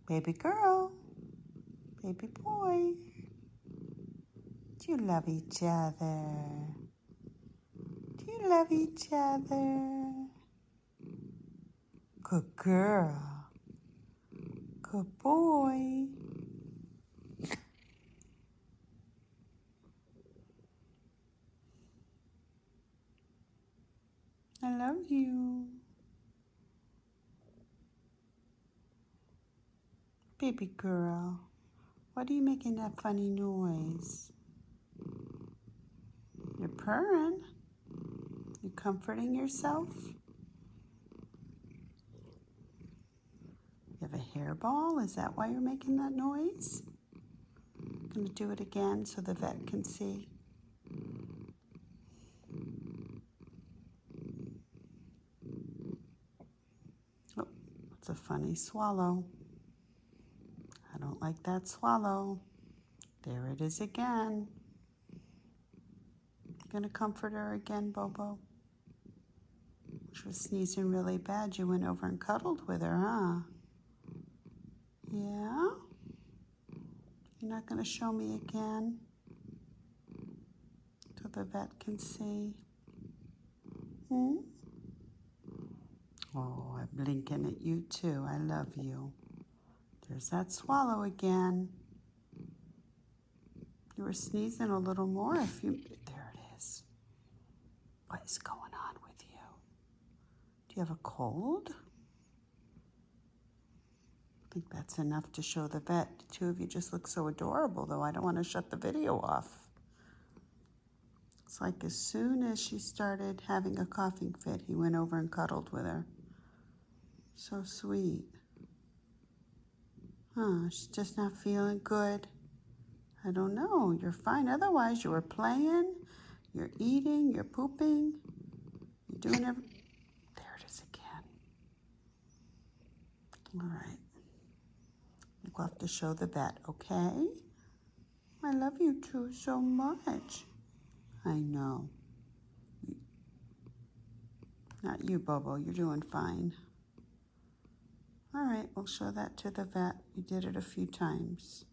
Baby girl, baby boy, do you love each other? Do you love each other? Good girl, good boy. I love you. Baby girl, what are you making that funny noise? You're purring. You comforting yourself? You have a hairball? Is that why you're making that noise? I'm going to do it again so the vet can see. Oh, it's a funny swallow. I don't like that swallow. There it is again. Gonna comfort her again, Bobo. She was sneezing really bad. You went over and cuddled with her, huh? Yeah? You're not gonna show me again? So the vet can see. Hmm? Oh, I'm blinking at you too. I love you. There's that swallow again. You were sneezing a little more if you... There it is. What is going on with you? Do you have a cold? I think that's enough to show the vet. The two of you just look so adorable, though. I don't want to shut the video off. It's like as soon as she started having a coughing fit, he went over and cuddled with her. So sweet. Huh, she's just not feeling good. I don't know. You're fine otherwise. You were playing, you're eating, you're pooping, you're doing everything. There it is again. All right. We'll have to show the vet, okay? I love you two so much. I know. Not you, Bobo. You're doing fine. All right, we'll show that to the vet. You did it a few times.